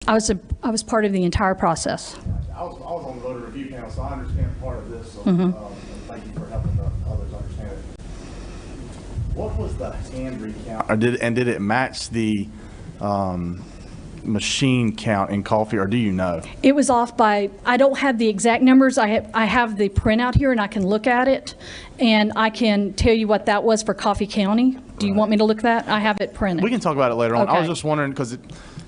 I was part of the entire process. I was on the voter review panel, so I understand part of this. So, thank you for helping the others understand it. What was the hand recount? Or did it match the machine count in Coffee, or do you know? It was off by, I don't have the exact numbers. I have the printout here and I can look at it and I can tell you what that was for Coffee County. Do you want me to look at that? I have it printed. We can talk about it later on. I was Okay. just wondering because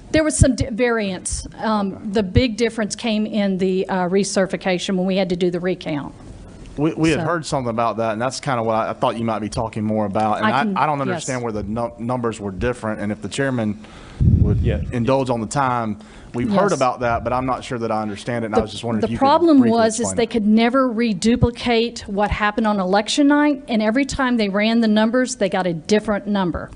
There was some variance. The big difference came in the recertification when we had to do the recount. we had So- heard something about that, and that's kind of what I thought you might be talking more about. And I don't understand where the numbers were different, and if the chairman would indulge on the time, we've heard Yes. about that, but I'm not sure that I understand it, and I was just wondering if you The could problem briefly was explain they it. could never reduplicate what happened on election night, and every time they ran the numbers, they got a different number.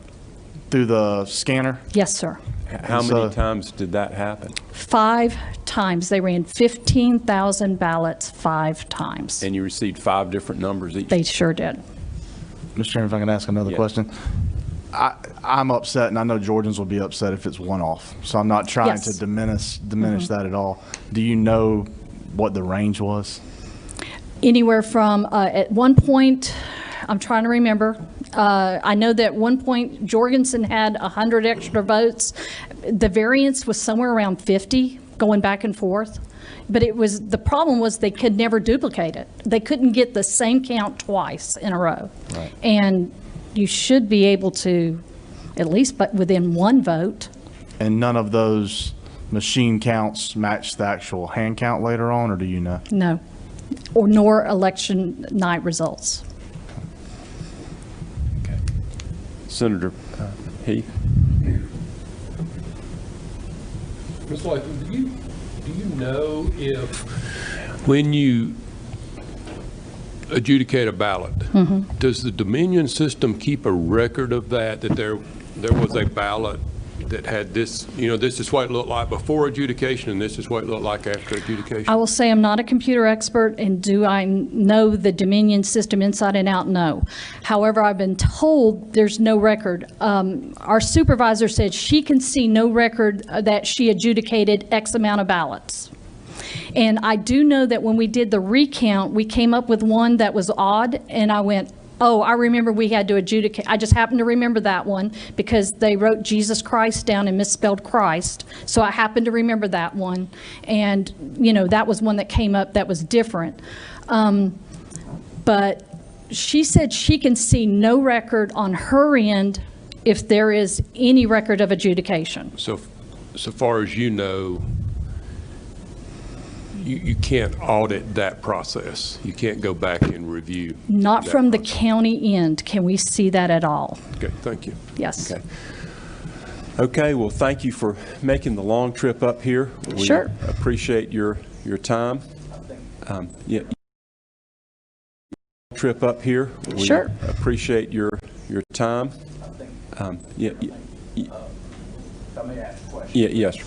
Through the scanner? Yes, sir. How So- many times did that happen? 5 times. They ran 15,000 ballots 5 times. And you received 5 different numbers each? They sure did. Mr. Chairman, if I can ask another Yeah. question. I'm upset, and I know Georgians will be upset if it's one-off, so I'm not trying Yes. to diminish that at all. Do you know what the range was? Anywhere from, at one point, I'm trying to remember, I know that at one point Jorgensen had 100 extra votes. The variance was somewhere around 50, going back and forth. But the problem was they could never duplicate it. They couldn't get the same count twice in a row. Right. And you should be able to, at least but within one vote. And none of those machine counts matched the actual hand count later on, or do you know? No. Or nor election night results. Okay. Senator Heath? Ms. Latham, do you know if, when you adjudicate a ballot, does the Dominion system keep a record of that there was a ballot that had this, this is what it looked like before adjudication and this is what it looked like after adjudication? I will say I'm not a computer expert, and do I know the Dominion system inside and out? No. However, I've been told there's no record. Our supervisor said she can see no record that she adjudicated X amount of ballots. And I do know that when we did the recount, we came up with one that was odd, and I went, oh, I remember we had to adjudicate. I just happened to remember that one because they wrote Jesus Christ down and misspelled Christ. So I happened to remember that one. And, that was one that came up that was different. But she said she can see no record on her end if there is any record of adjudication. So far as you know, you can't audit that process. You can't go back and review. Not that from the process. county end. Can we see that at all? Okay, thank you. Yes. Okay. Okay, well, thank you for making the long trip up here. We Sure. appreciate your time. Yeah. Trip up here. We Sure. appreciate your time. Yeah. If I may ask a question. Yeah, yes.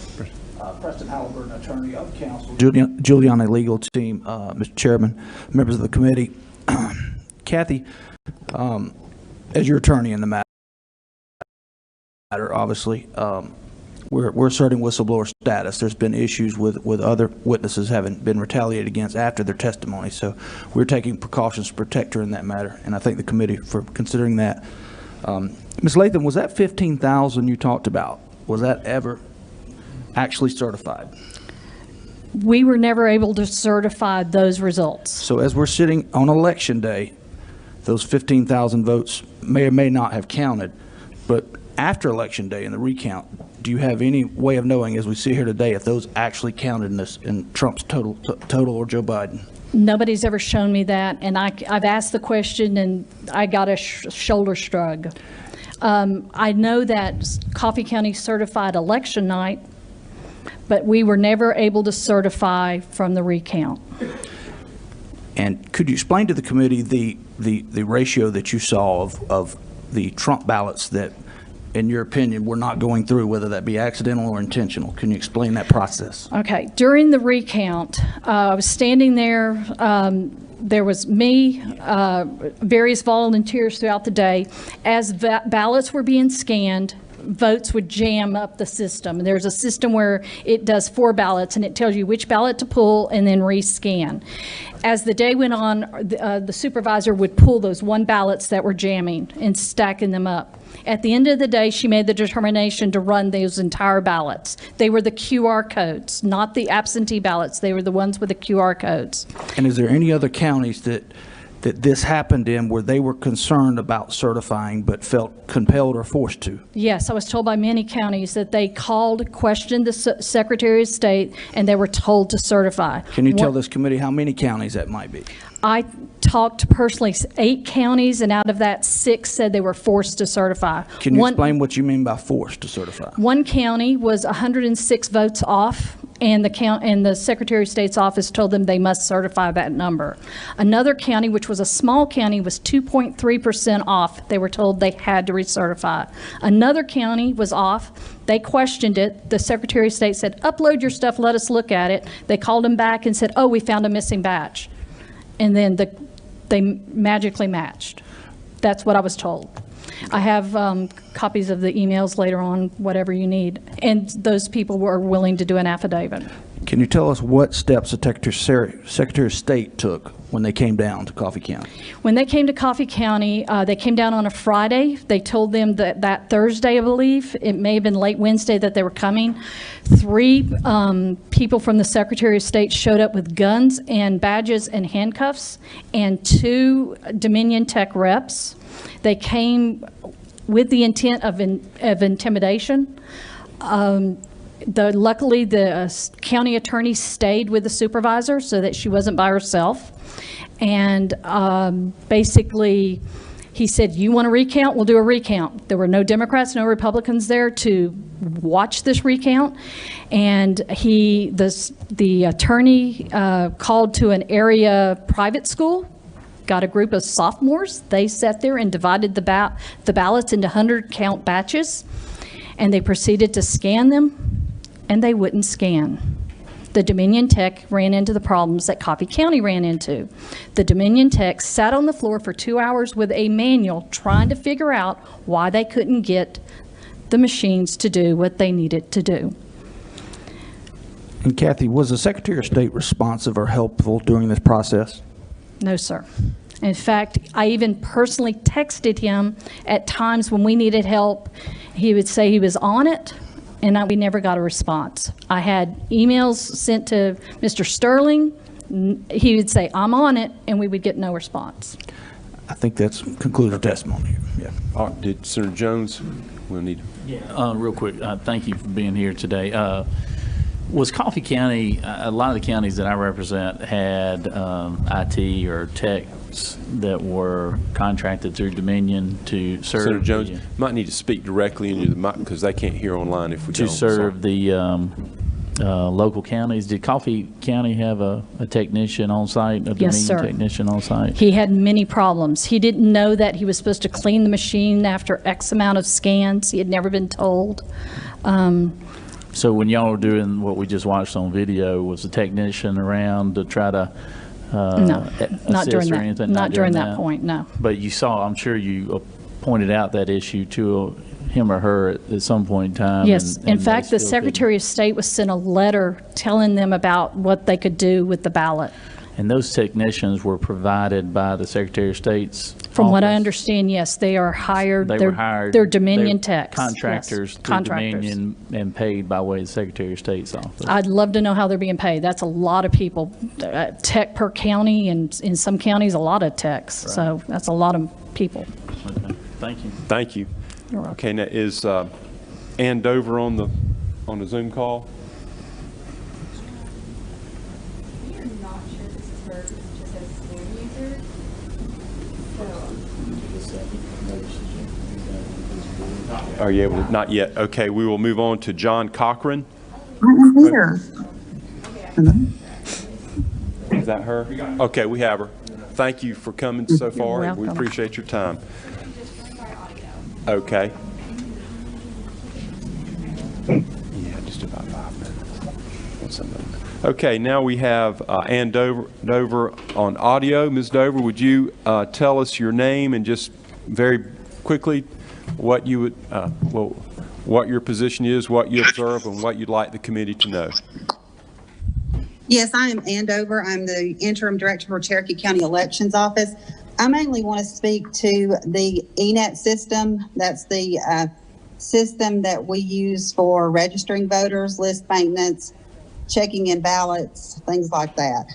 Preston Halliburton, attorney of counsel. Giuliani legal team, Mr. Chairman, members of the committee. Kathy, as your attorney in the matter, obviously, we're asserting whistleblower status. There's been issues with other witnesses having been retaliated against after their testimony, so we're taking precautions to protect her in that matter, and I thank the committee for considering that. Ms. Latham, was that 15,000 you talked about, was that ever actually certified? We were never able to certify those results. So as we're sitting on election day, those 15,000 votes may or may not have counted, but after election day in the recount, do you have any way of knowing, as we sit here today, if those actually counted in Trump's total or Joe Biden? Nobody's ever shown me that, and I've asked the question and I got a shoulder shrug. I know that Coffee County certified election night, but we were never able to certify from the recount. And could you explain to the committee the ratio that you saw of the Trump ballots that, in your opinion, were not going through, whether that be accidental or intentional? Can you explain that process? Okay, during the recount, I was standing there. There was me, various volunteers throughout the day. As ballots were being scanned, votes would jam up the system. There's a system where it does 4 ballots, and it tells you which ballot to pull and then rescan. As the day went on, the supervisor would pull those 1 ballots that were jamming and stacking them up. At the end of the day, she made the determination to run those entire ballots. They were the QR codes, not the absentee ballots. They were the ones with the QR codes. And is there any other counties that this happened in where they were concerned about certifying but felt compelled or forced to? Yes, I was told by many counties that they called, questioned the Secretary of State, and they were told to certify. Can you tell this committee how many counties that might be? I talked personally 8 counties, and out of that, 6 said they were forced to certify. Can you explain what you mean by forced to certify? One county was 106 votes off, and the Secretary of State's office told them they must certify that number. Another county, which was a small county, was 2.3% off. They were told they had to recertify. Another county was off. They questioned it. The Secretary of State said, upload your stuff, let us look at it. They called them back and said, oh, we found a missing batch. And then they magically matched. That's what I was told. I have copies of the emails later on, whatever you need. And those people were willing to do an affidavit. Can you tell us what steps the Secretary of State took when they came down to Coffee County? When they came to Coffee County, they came down on a Friday. They told them that Thursday, I believe, it may have been late Wednesday that they were coming. 3 people from the Secretary of State showed up with guns and badges and handcuffs, and 2 Dominion Tech reps. They came with the intent of intimidation. Luckily, the county attorney stayed with the supervisor so that she wasn't by herself. And basically, he said, you want a recount? We'll do a recount. There were no Democrats, no Republicans there to watch this recount. And the attorney called to an area private school, got a group of sophomores. They sat there and divided the ballots into 100-count batches, and they proceeded to scan them, and they wouldn't scan. The Dominion Tech ran into the problems that Coffee County ran into. The Dominion Tech sat on the floor for 2 hours with a manual trying to figure out why they couldn't get the machines to do what they needed to do. And Kathy, was the Secretary of State responsive or helpful during this process? No, sir. In fact, I even personally texted him at times when we needed help. He would say he was on it, and we never got a response. I had emails sent to Mr. Sterling. He would say, I'm on it, and we would get no response. I think that's conclusive testimony. Yeah. All right, did Senator Jones, we'll need. Yeah, real quick, thank you for being here today. Was Coffee County, a lot of the counties that I represent had IT or techs that were contracted through Dominion to serve. Senator Jones, you might need to speak directly into the mic because they can't hear online if we don't. To serve the local counties. Did Coffee County have a technician on site, a Yes, Dominion sir. technician on site? He had many problems. He didn't know that he was supposed to clean the machine after X amount of scans. He had never been told. So when y'all were doing what we just watched on video, was the technician around to try to No, not during assist or that, anything? not during that point, no. But you saw, I'm sure you pointed out that issue to him or her at some point in time. Yes, and in they fact, the still couldn't. Secretary of State was sent a letter telling them about what they could do with the ballot. And those technicians were provided by the Secretary of State's From what I office? understand, yes, they are hired. They were hired. They're Dominion they're techs. yes, Contractors through contractors. Dominion and paid by way of the Secretary of State's office. I'd love to know how they're being paid. That's a lot of people. Tech per county, and in some counties, a lot of techs. So that's a lot of people. Okay, thank you. Thank you. You're welcome. Okay, now is Ann Dover on the Zoom call? We are not sure this is her, because it just says Zoom user. So, Are you able to? Not yet. Okay, we will move on to John Cochran. I'm here. Is that her? Okay, we have her. Thank you for coming so far. We welcome. appreciate your time. Okay. Yeah, just about 5 minutes. Okay, now we have Ann Dover on audio. Ms. Dover, would you tell us your name and just very quickly what you would, what your position is, what you observe, and what you'd like the committee to know. Yes, I am Andover. I'm the interim director for Cherokee County Elections Office. I mainly want to speak to the ENET system. That's the system that we use for registering voters, list maintenance, checking in ballots, things like that.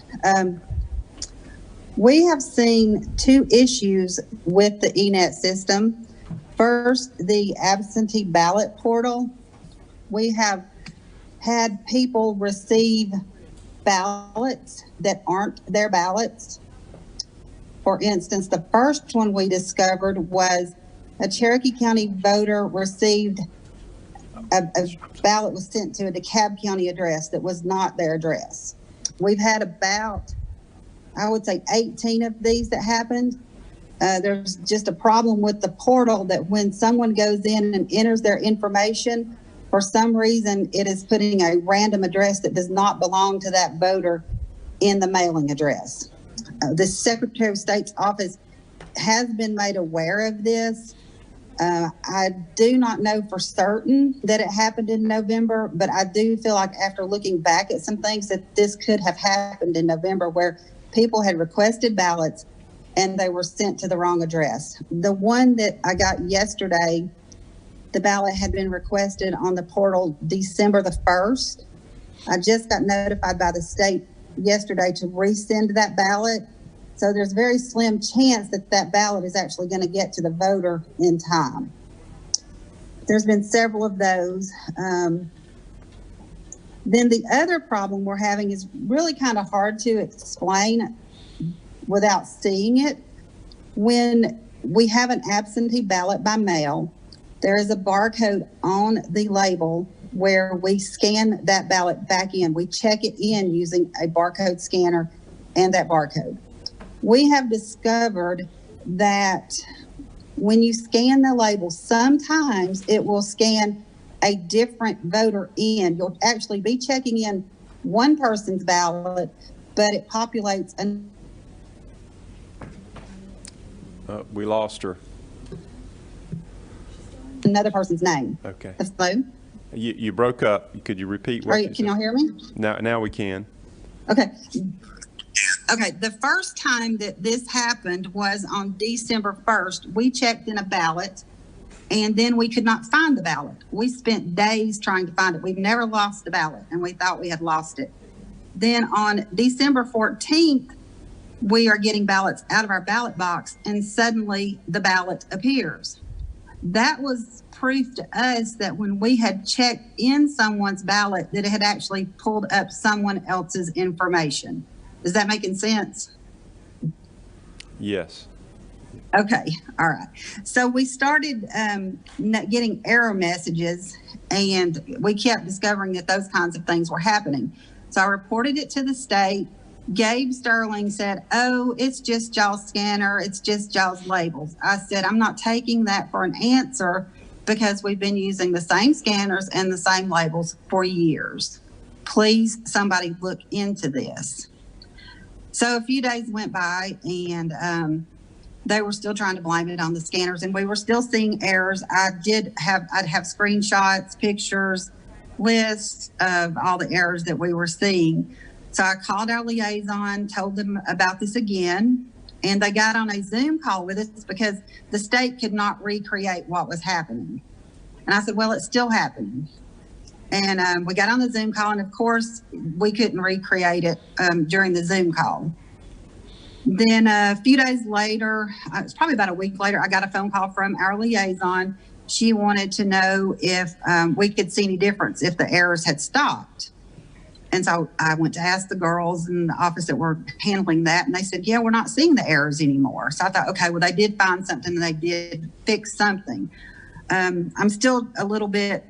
We have seen two issues with the ENET system. First, the absentee ballot portal. We have had people receive ballots that aren't their ballots. For instance, the first one we discovered was a Cherokee County voter received a ballot was sent to a DeKalb County address that was not their address. We've had about, I would say, 18 of these that happened. There's just a problem with the portal that when someone goes in and enters their information, for some reason, it is putting a random address that does not belong to that voter in the mailing address. The Secretary of State's office has been made aware of this. I do not know for certain that it happened in November, but I do feel like after looking back at some things that this could have happened in November where people had requested ballots and they were sent to the wrong address. The one that I got yesterday, the ballot had been requested on the portal December the 1st. I just got notified by the state yesterday to resend that ballot. So there's a very slim chance that that ballot is actually going to get to the voter in time. There's been several of those. Then the other problem we're having is really kind of hard to explain without seeing it. When we have an absentee ballot by mail, there is a barcode on the label where we scan that ballot back in. We check it in using a barcode scanner and that barcode. We have discovered that when you scan the label, sometimes it will scan a different voter in. You'll actually be checking in one person's ballot, but it populates We lost her. another person's name. Okay. Hello? You broke up. Could you repeat what you Can said? y'all hear me? Now we can. Okay. Okay, the first time that this happened was on December 1st. We checked in a ballot and then we could not find the ballot. We spent days trying to find it. We've never lost the ballot and we thought we had lost it. Then on December 14th, we are getting ballots out of our ballot box and suddenly the ballot appears. That was proof to us that when we had checked in someone's ballot, that it had actually pulled up someone else's information. Is that making sense? Yes. Okay, all right. So we started getting error messages and we kept discovering that those kinds of things were happening. So I reported it to the state. Gabe Sterling said, oh, it's just y'all's scanner. It's just y'all's labels. I said, I'm not taking that for an answer because we've been using the same scanners and the same labels for years. Please, somebody look into this. So a few days went by and they were still trying to blame it on the scanners and we were still seeing errors. I'd have screenshots, pictures, lists of all the errors that we were seeing. So I called our liaison, told them about this again, and they got on a Zoom call with us because the state could not recreate what was happening. And I said, well, it's still happening. And we got on the Zoom call, and of course, we couldn't recreate it during the Zoom call. Then a few days later, it's probably about a week later, I got a phone call from our liaison. She wanted to know if we could see any difference, if the errors had stopped. And so I went to ask the girls in the office that were handling that, and they said, yeah, we're not seeing the errors anymore. So I thought, okay, well, they did find something and they did fix something. I'm still a little bit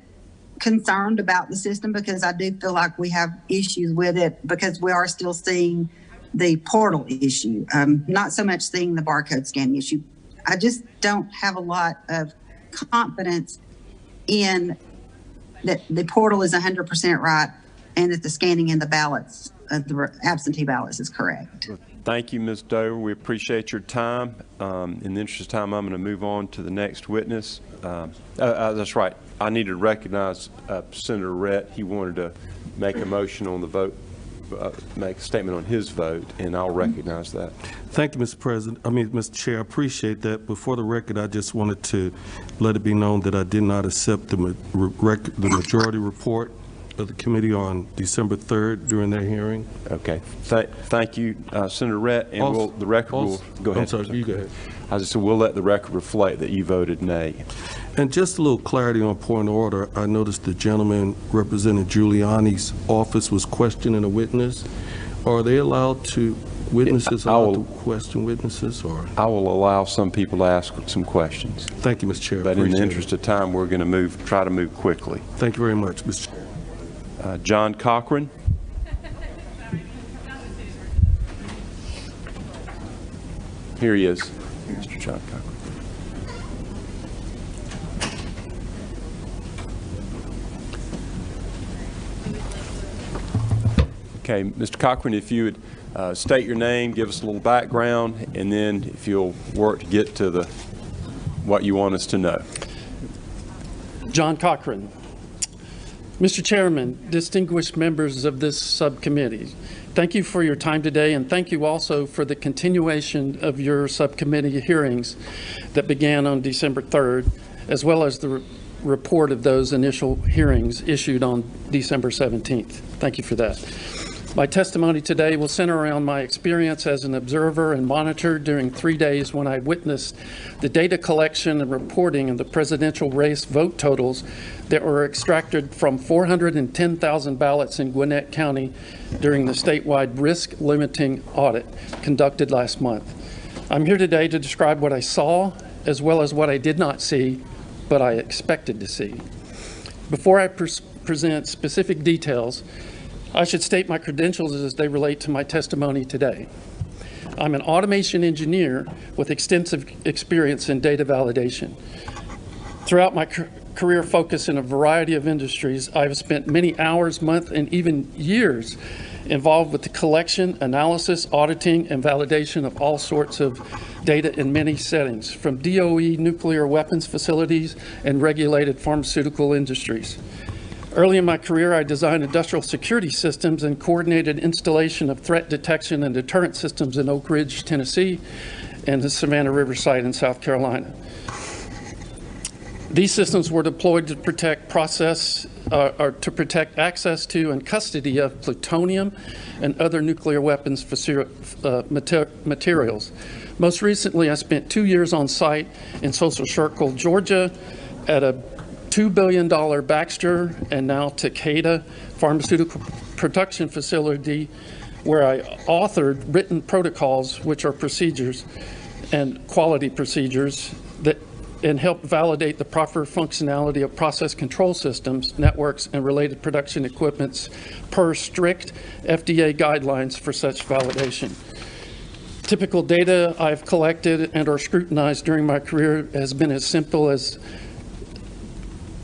concerned about the system because I do feel like we have issues with it because we are still seeing the portal issue, not so much seeing the barcode scanning issue. I just don't have a lot of confidence in that the portal is 100% right and that the scanning in the ballots, the absentee ballots, is correct. Thank you, Ms. Dover. We appreciate your time. In the interest of time, I'm going to move on to the next witness. That's right. I need to recognize Senator Rhett. He wanted to make a motion on the vote, make a statement on his vote, and I'll recognize that. Thank you, Mr. Chair. I appreciate that. But for the record, I just wanted to let it be known that I did not accept the majority report of the committee on December 3rd during their hearing. Okay. Thank you, Senator Rhett, and the record will go ahead. I'm sorry, you go ahead. I just said we'll let the record reflect that you voted nay. And just a little clarity on point of order. I noticed the gentleman representing Giuliani's office was questioning a witness. Are they allowed to? Witnesses allowed to question witnesses, or? I will allow some people to ask some questions. Thank you, Mr. Chair. But in the interest of time, we're going to try to move quickly. Thank you very much, Mr. Chair. John Cochran. Here he is, Mr. John Cochran. Okay, Mr. Cochran, if you would state your name, give us a little background, and then if you'll work to get to what you want us to know. John Cochran. Mr. Chairman, distinguished members of this subcommittee, thank you for your time today, and thank you also for the continuation of your subcommittee hearings that began on December 3rd, as well as the report of those initial hearings issued on December 17th. Thank you for that. My testimony today will center around my experience as an observer and monitor during 3 days when I witnessed the data collection and reporting of the presidential race vote totals that were extracted from 410,000 ballots in Gwinnett County during the statewide risk limiting audit conducted last month. I'm here today to describe what I saw as well as what I did not see, but I expected to see. Before I present specific details, I should state my credentials as they relate to my testimony today. I'm an automation engineer with extensive experience in data validation. Throughout my career focus in a variety of industries, I've spent many hours, months, and even years involved with the collection, analysis, auditing, and validation of all sorts of data in many settings, from DOE nuclear weapons facilities and regulated pharmaceutical industries. Early in my career, I designed industrial security systems and coordinated installation of threat detection and deterrent systems in Oak Ridge, Tennessee, and the Savannah River site in South Carolina. These systems were deployed to protect access to and custody of plutonium and other nuclear weapons materials. Most recently, I spent 2 years on site in Social Circle, Georgia, at a $2 billion Baxter and now Takeda pharmaceutical production facility, where I authored written protocols, which are procedures and quality procedures and helped validate the proper functionality of process control systems, networks, and related production equipments per strict FDA guidelines for such validation. Typical data I've collected and or scrutinized during my career has been as simple as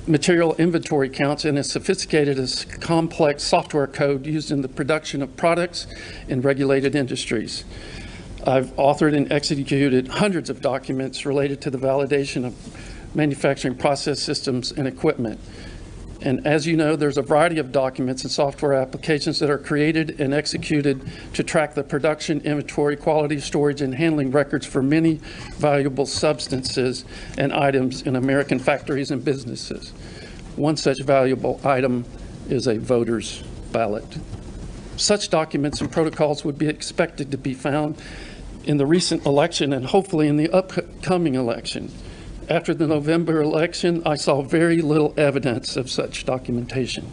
material inventory counts and as sophisticated as complex software code used in the production of products in regulated industries. I've authored and executed hundreds of documents related to the validation of manufacturing process systems and equipment. And as you know, there's a variety of documents and software applications that are created and executed to track the production, inventory, quality, storage, and handling records for many valuable substances and items in American factories and businesses. One such valuable item is a voter's ballot. Such documents and protocols would be expected to be found in the recent election and hopefully in the upcoming election. After the November election, I saw very little evidence of such documentation.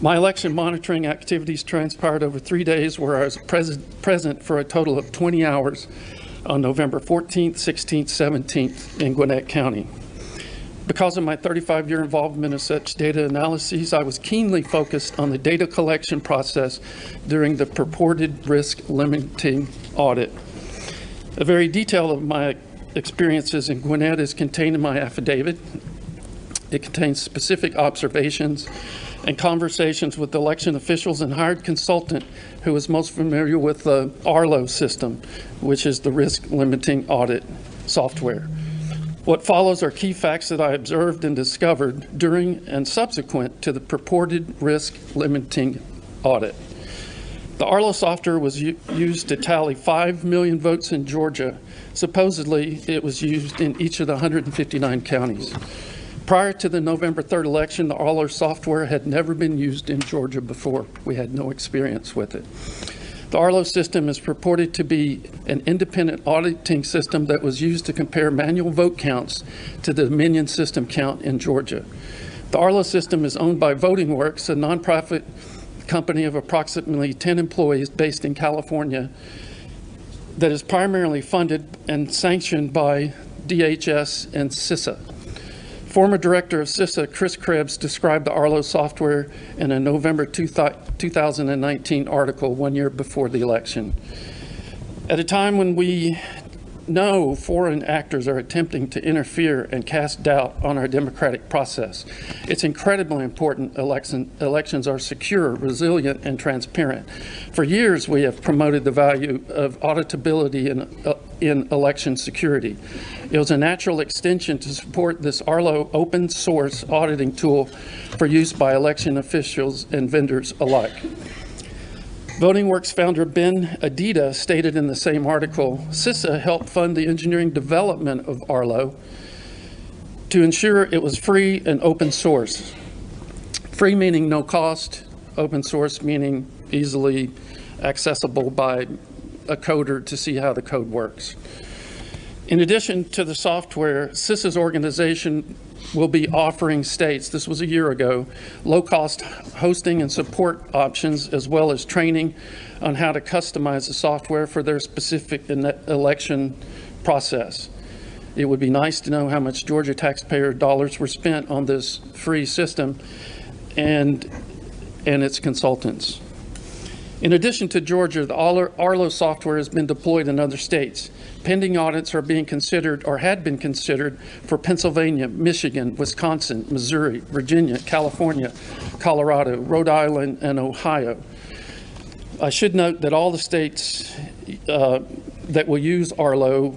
My election monitoring activities transpired over 3 days, where I was present for a total of 20 hours on November 14th, 16th, 17th in Gwinnett County. Because of my 35-year involvement in such data analyses, I was keenly focused on the data collection process during the purported risk limiting audit. A very detail of my experiences in Gwinnett is contained in my affidavit. It contains specific observations and conversations with election officials and hired consultant who is most familiar with the Arlo system, which is the risk limiting audit software. What follows are key facts that I observed and discovered during and subsequent to the purported risk limiting audit. The Arlo software was used to tally 5 million votes in Georgia. Supposedly, it was used in each of the 159 counties. Prior to the November 3rd election, the Arlo software had never been used in Georgia before. We had no experience with it. The Arlo system is purported to be an independent auditing system that was used to compare manual vote counts to the Dominion system count in Georgia. The Arlo system is owned by Voting Works, a nonprofit company of approximately 10 employees based in California that is primarily funded and sanctioned by DHS and CISA. Former director of CISA, Chris Krebs, described the Arlo software in a November 2019 article 1 year before the election. At a time when we know foreign actors are attempting to interfere and cast doubt on our democratic process, it's incredibly important elections are secure, resilient, and transparent. For years, we have promoted the value of auditability in election security. It was a natural extension to support this Arlo open source auditing tool for use by election officials and vendors alike. Voting Works founder Ben Adida stated in the same article, CISA helped fund the engineering development of Arlo to ensure it was free and open source. Free meaning no cost, open source meaning easily accessible by a coder to see how the code works. In addition to the software, CISA's organization will be offering states, this was a year ago, low-cost hosting and support options, as well as training on how to customize the software for their specific election process. It would be nice to know how much Georgia taxpayer dollars were spent on this free system and its consultants. In addition to Georgia, the Arlo software has been deployed in other states. Pending audits are being considered or had been considered for Pennsylvania, Michigan, Wisconsin, Missouri, Virginia, California, Colorado, Rhode Island, and Ohio. I should note that all the states that will use Arlo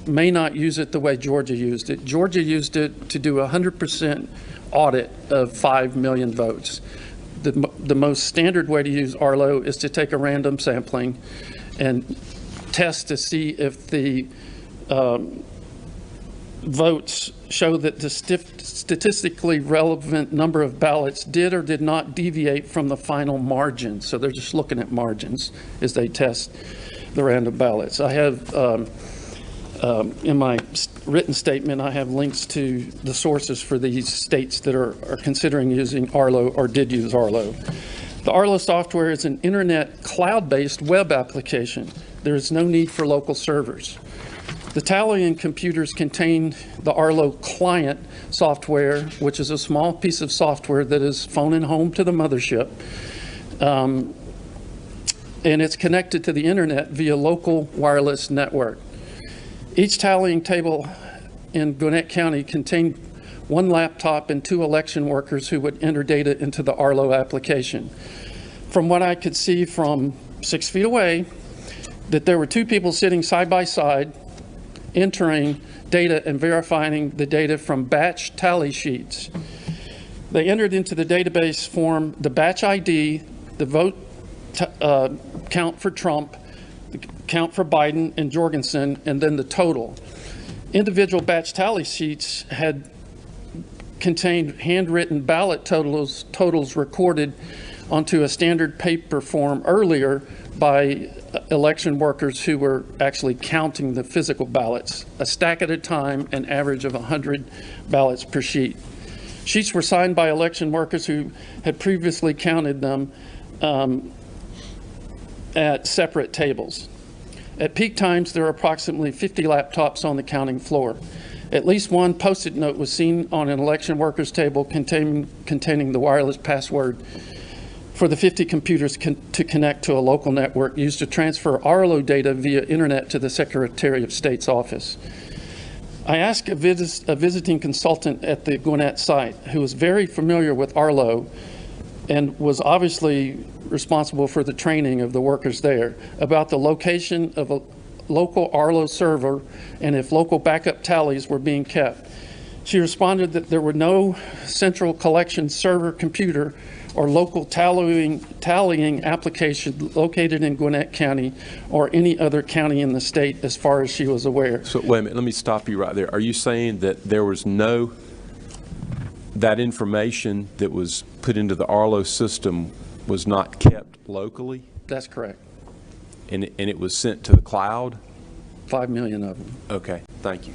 may not use it the way Georgia used it. Georgia used it to do a 100% audit of 5 million votes. The most standard way to use Arlo is to take a random sampling and test to see if the votes show that the statistically relevant number of ballots did or did not deviate from the final margin. So they're just looking at margins as they test the random ballots. I have, in my written statement, I have links to the sources for these states that are considering using Arlo or did use Arlo. The Arlo software is an internet cloud-based web application. There is no need for local servers. The tallying computers contain the Arlo client software, which is a small piece of software that is phoning home to the mothership. And it's connected to the internet via local wireless network. Each tallying table in Gwinnett County contained one laptop and 2 election workers who would enter data into the Arlo application. From what I could see from 6 feet away, that there were 2 people sitting side by side, entering data and verifying the data from batch tally sheets. They entered into the database form the batch ID, the vote count for Trump, the count for Biden and Jorgensen, and then the total. Individual batch tally sheets had contained handwritten ballot totals recorded onto a standard paper form earlier by election workers who were actually counting the physical ballots, a stack at a time, an average of 100 ballots per sheet. Sheets were signed by election workers who had previously counted them at separate tables. At peak times, there were approximately 50 laptops on the counting floor. At least one Post-it note was seen on an election worker's table containing the wireless password for the 50 computers to connect to a local network used to transfer Arlo data via internet to the Secretary of State's office. I asked a visiting consultant at the Gwinnett site, who was very familiar with Arlo and was obviously responsible for the training of the workers there, about the location of local Arlo server and if local backup tallies were being kept. She responded that there were no central collection server computer or local tallying application located in Gwinnett County or any other county in the state as far as she was aware. So wait a minute, let me stop you right there. Are you saying that there was that information that was put into the Arlo system was not kept locally? That's correct. And it was sent to the cloud? 5 million of them. Okay, thank you.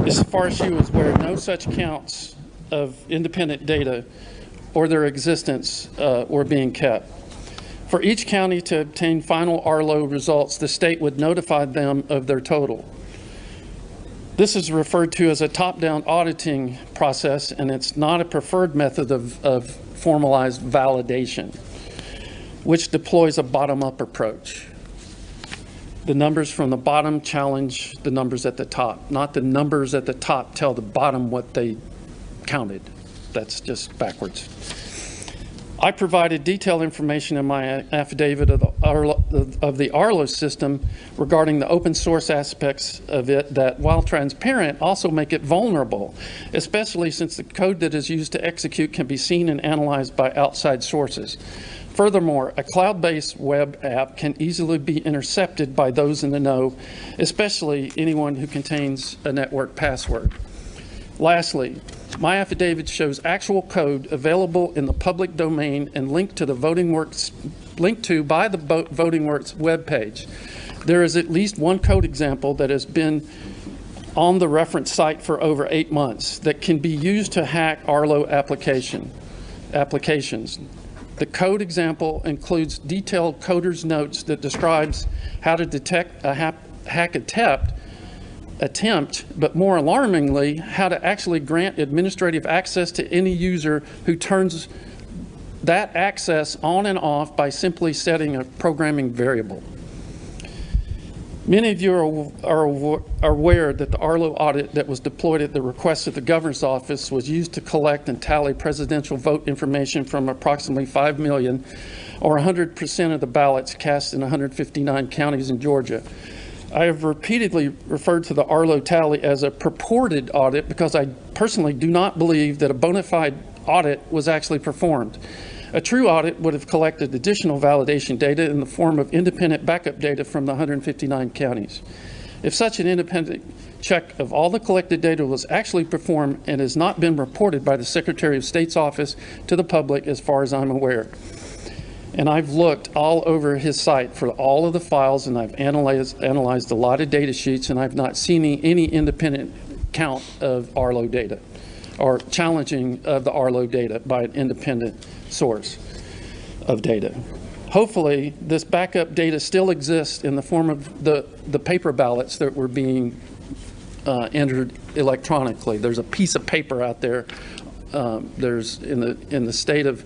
As far as she was aware, no such counts of independent data or their existence were being kept. For each county to obtain final Arlo results, the state would notify them of their total. This is referred to as a top-down auditing process, and it's not a preferred method of formalized validation, which deploys a bottom-up approach. The numbers from the bottom challenge the numbers at the top, not the numbers at the top tell the bottom what they counted. That's just backwards. I provided detailed information in my affidavit of the Arlo system regarding the open source aspects of it that, while transparent, also make it vulnerable, especially since the code that is used to execute can be seen and analyzed by outside sources. Furthermore, a cloud-based web app can easily be intercepted by those in the know, especially anyone who contains a network password. Lastly, my affidavit shows actual code available in the public domain and linked to by the VotingWorks webpage. There is at least one code example that has been on the reference site for over 8 months that can be used to hack Arlo applications. The code example includes detailed coder's notes that describes how to detect a hack attempt, but more alarmingly, how to actually grant administrative access to any user who turns that access on and off by simply setting a programming variable. Many of you are aware that the Arlo audit that was deployed at the request of the governor's office was used to collect and tally presidential vote information from approximately 5 million, or 100% of the ballots cast in 159 counties in Georgia. I have repeatedly referred to the Arlo tally as a purported audit because I personally do not believe that a bona fide audit was actually performed. A true audit would have collected additional validation data in the form of independent backup data from the 159 counties. If such an independent check of all the collected data was actually performed and has not been reported by the Secretary of State's office to the public as far as I'm aware. And I've looked all over his site for all of the files, and I've analyzed a lot of data sheets, and I've not seen any independent count of Arlo data or challenging of the Arlo data by an independent source of data. Hopefully, this backup data still exists in the form of the paper ballots that were being entered electronically. There's a piece of paper out there. There's in the state of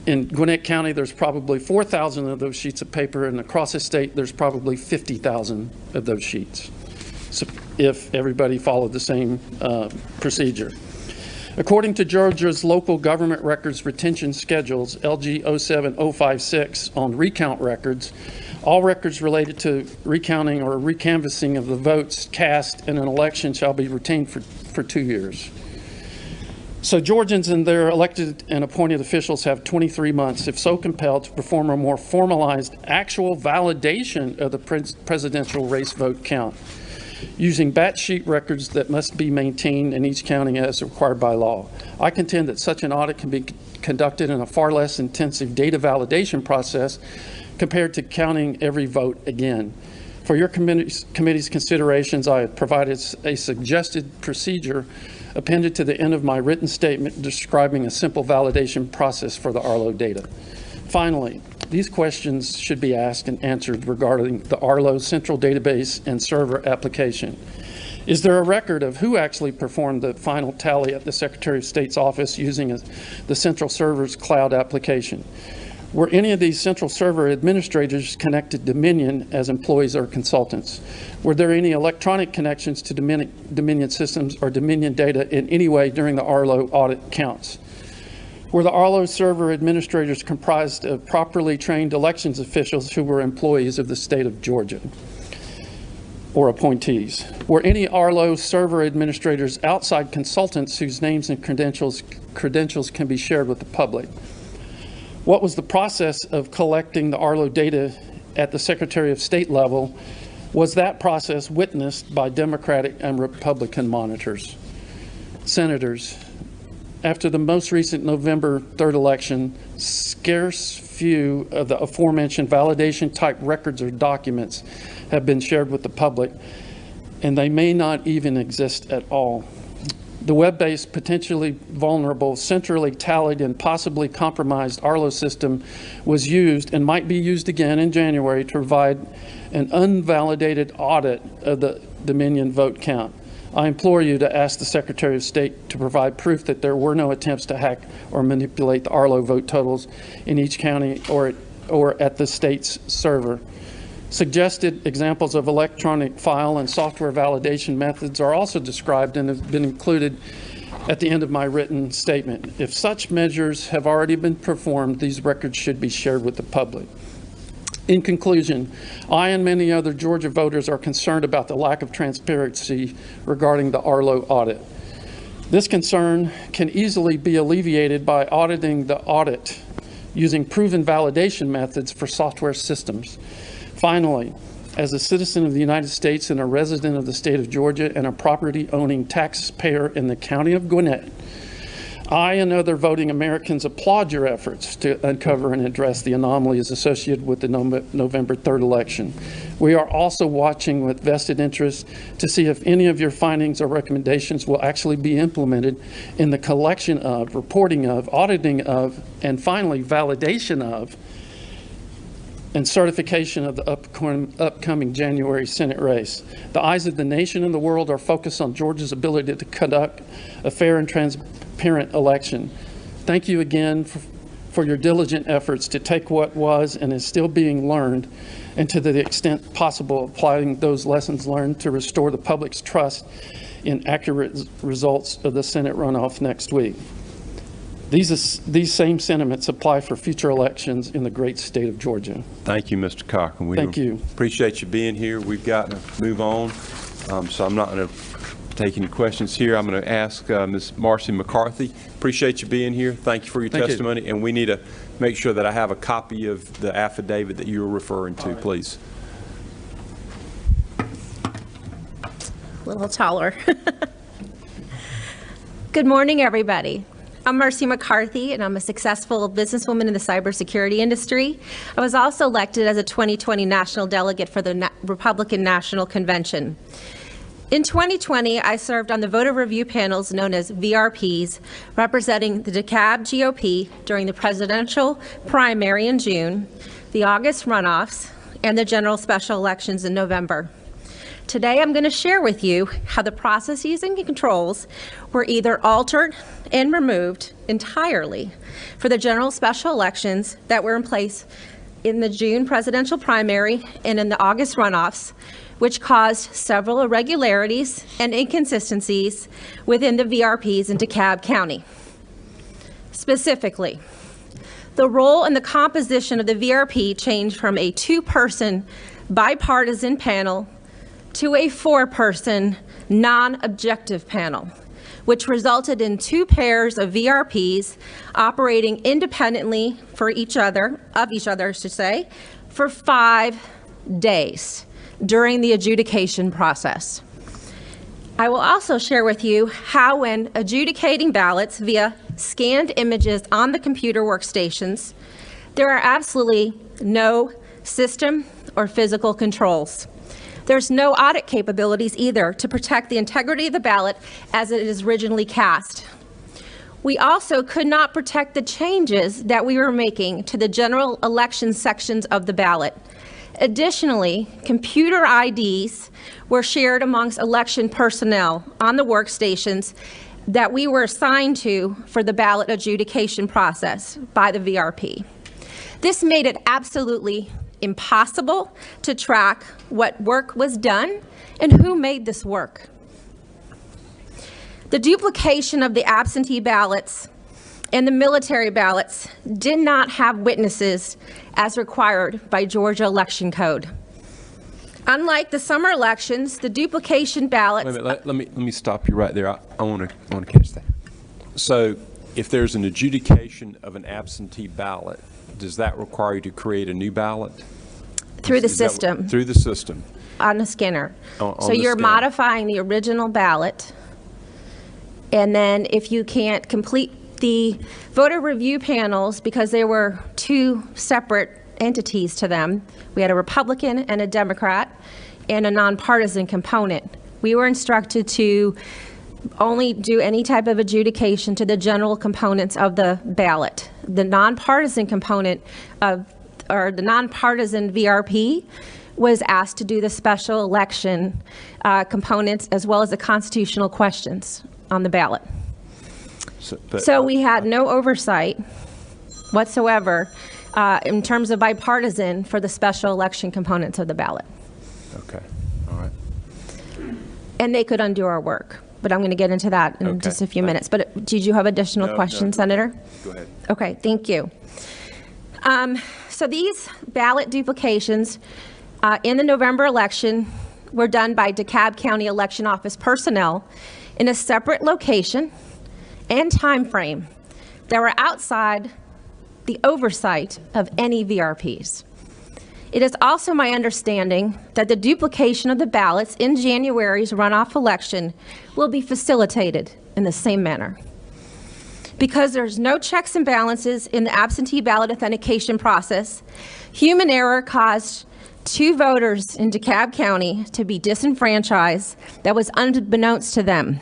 in Gwinnett County, there's probably 4,000 of those sheets of paper, and across the state, there's probably 50,000 of those sheets, so if everybody followed the same procedure. According to Georgia's local government records retention schedules, LG 07056, on recount records, all records related to recounting or recanvassing of the votes cast in an election shall be retained for 2 years. So Georgians and their elected and appointed officials have 23 months, if so compelled, to perform a more formalized actual validation of the presidential race vote count, using batch sheet records that must be maintained in each county as required by law. I contend that such an audit can be conducted in a far less intensive data validation process compared to counting every vote again. For your committee's considerations, I have provided a suggested procedure appended to the end of my written statement describing a simple validation process for the Arlo data. Finally, these questions should be asked and answered regarding the Arlo central database and server application. Is there a record of who actually performed the final tally at the Secretary of State's office using the central server's cloud application? Were any of these central server administrators connected to Dominion as employees or consultants? Were there any electronic connections to Dominion systems or Dominion data in any way during the Arlo audit counts? were the Arlo server administrators comprised of properly trained elections officials who were employees of the state of Georgia or appointees? Were any Arlo server administrators outside consultants whose names and credentials can be shared with the public? What was the process of collecting the Arlo data at the Secretary of State level? Was that process witnessed by Democratic and Republican monitors? Senators, after the most recent November 3rd election, scarce few of the aforementioned validation type records or documents have been shared with the public, and they may not even exist at all. The web-based, potentially vulnerable, centrally tallied, and possibly compromised Arlo system was used and might be used again in January to provide an unvalidated audit of the Dominion vote count. I implore you to ask the Secretary of State to provide proof that there were no attempts to hack or manipulate the Arlo vote totals in each county or at the state's server. Suggested examples of electronic file and software validation methods are also described and have been included at the end of my written statement. If such measures have already been performed, these records should be shared with the public. In conclusion, I and many other Georgia voters are concerned about the lack of transparency regarding the Arlo audit. This concern can easily be alleviated by auditing the audit using proven validation methods for software systems. Finally, as a citizen of the United States and a resident of the state of Georgia and a property-owning taxpayer in the county of Gwinnett, I and other voting Americans applaud your efforts to uncover and address the anomalies associated with the November 3rd election. We are also watching with vested interest to see if any of your findings or recommendations will actually be implemented in the collection of, reporting of, auditing of, and finally validation of and certification of the upcoming January Senate race. The eyes of the nation and the world are focused on Georgia's ability to conduct a fair and transparent election. Thank you again for your diligent efforts to take what was and is still being learned, and to the extent possible, applying those lessons learned to restore the public's trust in accurate results of the Senate runoff next week. These same sentiments apply for future elections in the great state of Georgia. Thank you, Mr. Cochran. Thank you. Appreciate you being here. We've got to move on, so I'm not going to take any questions here. I'm going to ask Ms. Marcy McCarthy. Appreciate you being here. Thank you for your testimony. And we need to make sure that I have a copy of the affidavit that you were referring to, please. A little taller. Good morning, everybody. I'm Marcy McCarthy, and I'm a successful businesswoman in the cybersecurity industry. I was also elected as a 2020 national delegate for the Republican National Convention. In 2020, I served on the voter review panels known as VRPs, representing the DeKalb GOP during the presidential primary in June, the August runoffs, and the general special elections in November. Today, I'm going to share with you how the processes and controls were either altered and removed entirely for the general special elections that were in place in the June presidential primary and in the August runoffs, which caused several irregularities and inconsistencies within the VRPs in DeKalb County. Specifically, the role and the composition of the VRP changed from a two-person bipartisan panel to a four-person non-objective panel, which resulted in two pairs of VRPs operating independently for each other, for 5 days during the adjudication process. I will also share with you how, when adjudicating ballots via scanned images on the computer workstations, there are absolutely no system or physical controls. There's no audit capabilities either to protect the integrity of the ballot as it is originally cast. We also could not protect the changes that we were making to the general election sections of the ballot. Additionally, computer IDs were shared amongst election personnel on the workstations that we were assigned to for the ballot adjudication process by the VRP. This made it absolutely impossible to track what work was done and who made this work. The duplication of the absentee ballots and the military ballots did not have witnesses as required by Georgia Election Code. Unlike the summer elections, the duplication ballots. Wait a minute, let me stop you right there. I want to catch that. So if there's an adjudication of an absentee ballot, does that require you to create a new ballot? Through the system. Through the system. On the scanner. On So the you're scanner. modifying the original ballot, and then if you can't complete the voter review panels, because there were two separate entities to them, we had a Republican and a Democrat, and a nonpartisan component. We were instructed to only do any type of adjudication to the general components of the ballot. The nonpartisan component or the nonpartisan VRP was asked to do the special election components as well as the constitutional questions on the ballot. So we had no oversight whatsoever in terms of bipartisan for the special election components of the ballot. Okay, all right. And they could undo our work, but I'm going to get into that in just a few minutes. But did you have additional questions, Senator? Go ahead. Okay, thank you. So these ballot duplications in the November election were done by DeKalb County Election Office personnel in a separate location and time frame that were outside the oversight of any VRPs. It is also my understanding that the duplication of the ballots in January's runoff election will be facilitated in the same manner. Because there's no checks and balances in the absentee ballot authentication process, human error caused 2 voters in DeKalb County to be disenfranchised that was unbeknownst to them,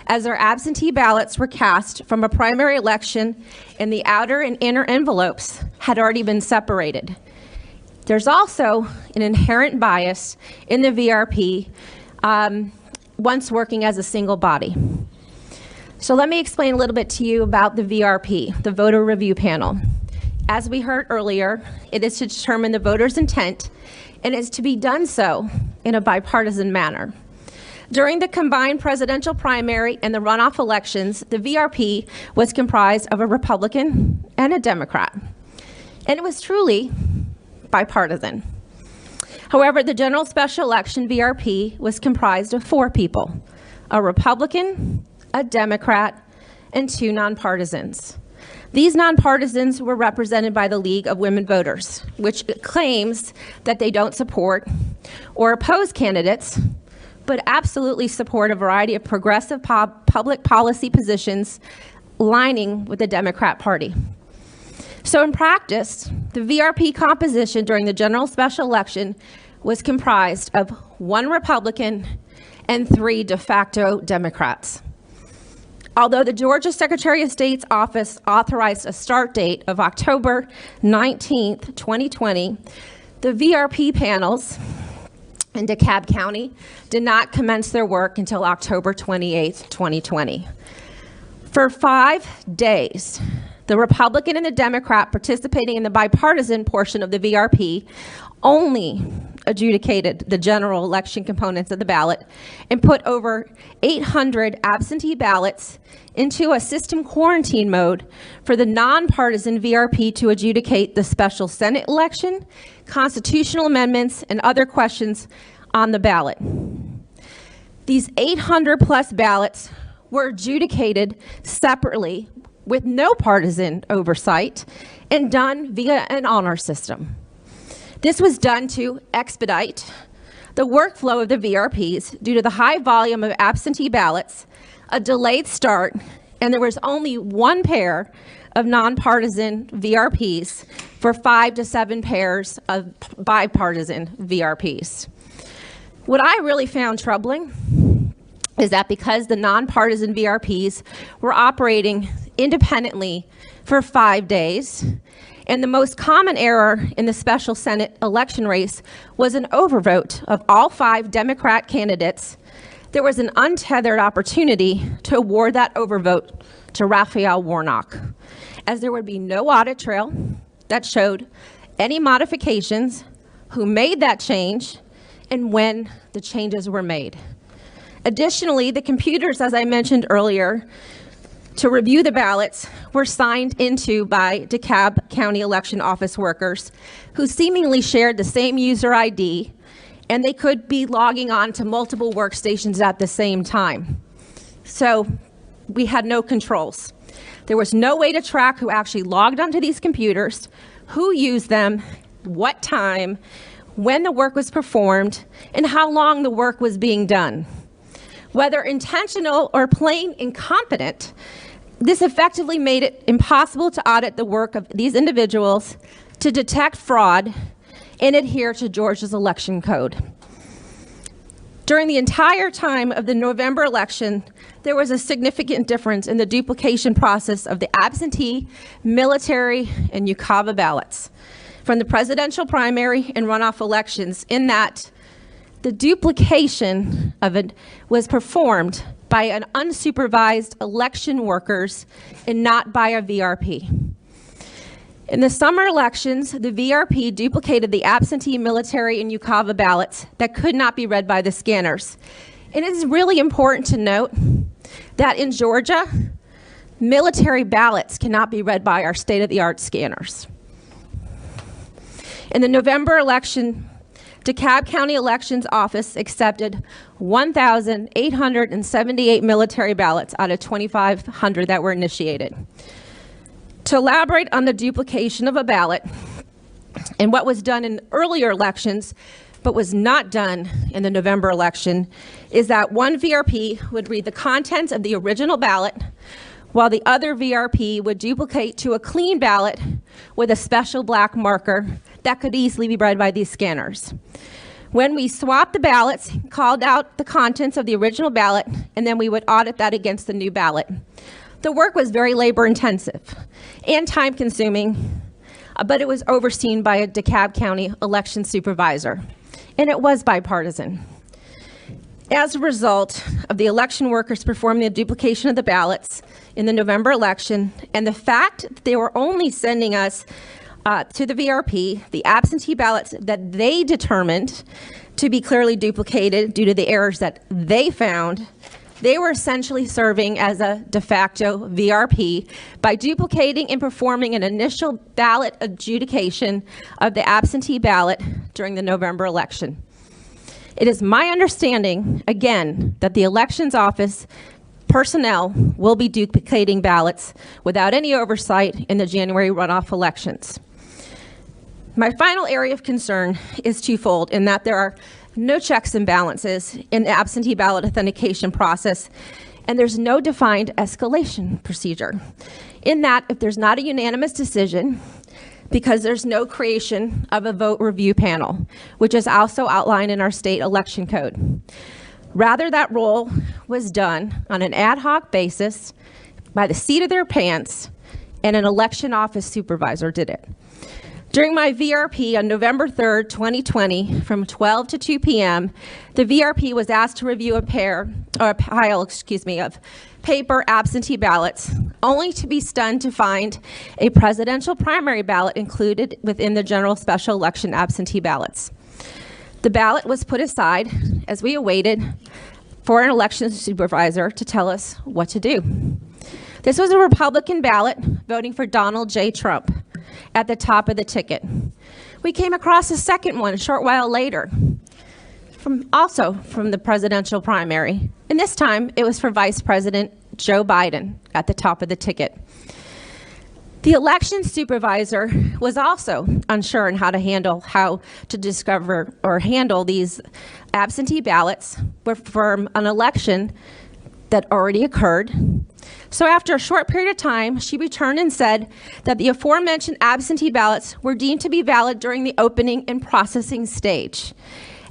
as their absentee ballots were cast from a primary election and the outer and inner envelopes had already been separated. There's also an inherent bias in the VRP once working as a single body. So let me explain a little bit to you about the VRP, the Voter Review Panel. As we heard earlier, it is to determine the voter's intent, and is to be done so in a bipartisan manner. During the combined presidential primary and the runoff elections, the VRP was comprised of a Republican and a Democrat, and it was truly bipartisan. However, the general special election VRP was comprised of 4 people, a Republican, a Democrat, and 2 nonpartisans. These nonpartisans were represented by the League of Women Voters, which claims that they don't support or oppose candidates, but absolutely support a variety of progressive public policy positions lining with the Democrat Party. So in practice, the VRP composition during the general special election was comprised of 1 Republican and 3 de facto Democrats. Although the Georgia Secretary of State's office authorized a start date of October 19th, 2020, the VRP panels in DeKalb County did not commence their work until October 28th, 2020. For 5 days, the Republican and the Democrat participating in the bipartisan portion of the VRP only adjudicated the general election components of the ballot and put over 800 absentee ballots into a system quarantine mode for the nonpartisan VRP to adjudicate the special Senate election, constitutional amendments, and other questions on the ballot. These 800+ ballots were adjudicated separately with no partisan oversight and done via an honor system. This was done to expedite the workflow of the VRPs due to the high volume of absentee ballots, a delayed start, and there was only 1 pair of nonpartisan VRPs for 5 to 7 pairs of bipartisan VRPs. What I really found troubling is that because the nonpartisan VRPs were operating independently for 5 days, and the most common error in the special Senate election race was an overvote of all 5 Democrat candidates, there was an untethered opportunity to award that overvote to Raphael Warnock, as there would be no audit trail that showed any modifications, who made that change, and when the changes were made. Additionally, the computers, as I mentioned earlier, to review the ballots were signed into by DeKalb County Election Office workers who seemingly shared the same user ID, and they could be logging on to multiple workstations at the same time. So we had no controls. There was no way to track who actually logged onto these computers, who used them, what time, when the work was performed, and how long the work was being done. Whether intentional or plain incompetent, this effectively made it impossible to audit the work of these individuals, to detect fraud, and adhere to Georgia's election code. During the entire time of the November election, there was a significant difference in the duplication process of the absentee, military, and UCAVA ballots from the presidential primary and runoff elections, in that the duplication of it was performed by an unsupervised election workers and not by a VRP. In the summer elections, the VRP duplicated the absentee, military, and UCAVA ballots that could not be read by the scanners. And it is really important to note that in Georgia, military ballots cannot be read by our state-of-the-art scanners. In the November election, DeKalb County Elections Office accepted 1,878 military ballots out of 2,500 that were initiated. To elaborate on the duplication of a ballot and what was done in earlier elections but was not done in the November election is that one VRP would read the contents of the original ballot while the other VRP would duplicate to a clean ballot with a special black marker that could easily be read by these scanners. When we swapped the ballots, called out the contents of the original ballot, and then we would audit that against the new ballot. The work was very labor intensive and time consuming, but it was overseen by a DeKalb County election supervisor, and it was bipartisan. As a result of the election workers performing the duplication of the ballots in the November election, and the fact that they were only sending us to the VRP the absentee ballots that they determined to be clearly duplicated due to the errors that they found, they were essentially serving as a de facto VRP by duplicating and performing an initial ballot adjudication of the absentee ballot during the November election. It is my understanding, again, that the Elections Office personnel will be duplicating ballots without any oversight in the January runoff elections. My final area of concern is twofold, in that there are no checks and balances in the absentee ballot authentication process, and there's no defined escalation procedure. In that, if there's not a unanimous decision, because there's no creation of a vote review panel, which is also outlined in our state election code. Rather, that role was done on an ad hoc basis by the seat of their pants, and an election office supervisor did it. During my VRP on November 3rd, 2020, from 12 to 2 p.m., the VRP was asked to review a pile of paper absentee ballots, only to be stunned to find a presidential primary ballot included within the general special election absentee ballots. The ballot was put aside as we awaited for an election supervisor to tell us what to do. This was a Republican ballot voting for Donald J. Trump at the top of the ticket. We came across a second one a short while later, also from the presidential primary, and this time it was for Vice President Joe Biden at the top of the ticket. The election supervisor was also unsure on how to discover or handle these absentee ballots from an election that already occurred. So after a short period of time, she returned and said that the aforementioned absentee ballots were deemed to be valid during the opening and processing stage.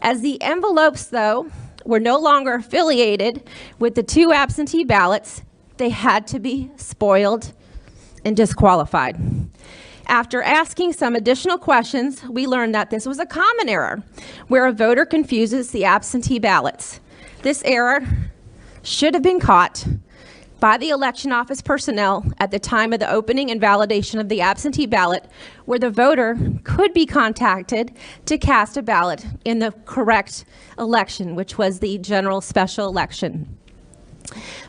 As the envelopes, though, were no longer affiliated with the two absentee ballots, they had to be spoiled and disqualified. After asking some additional questions, we learned that this was a common error where a voter confuses the absentee ballots. This error should have been caught by the election office personnel at the time of the opening and validation of the absentee ballot, where the voter could be contacted to cast a ballot in the correct election, which was the general special election.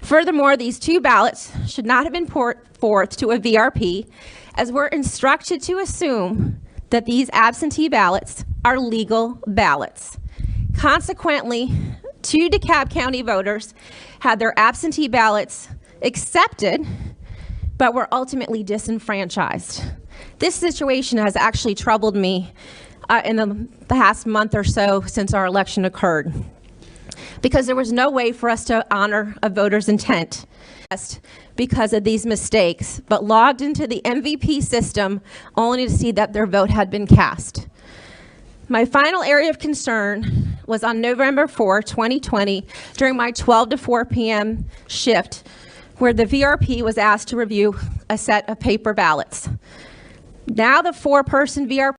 Furthermore, these two ballots should not have been put forth to a VRP, as we're instructed to assume that these absentee ballots are legal ballots. Consequently, 2 DeKalb County voters had their absentee ballots accepted, but were ultimately disenfranchised. This situation has actually troubled me in the past month or so since our election occurred, because there was no way for us to honor a voter's intent because of these mistakes, but logged into the MVP system only to see that their vote had been cast. My final area of concern was on November 4, 2020, during my 12 to 4 p.m. shift, where the VRP was asked to review a set of paper ballots. Now the 4-person VRP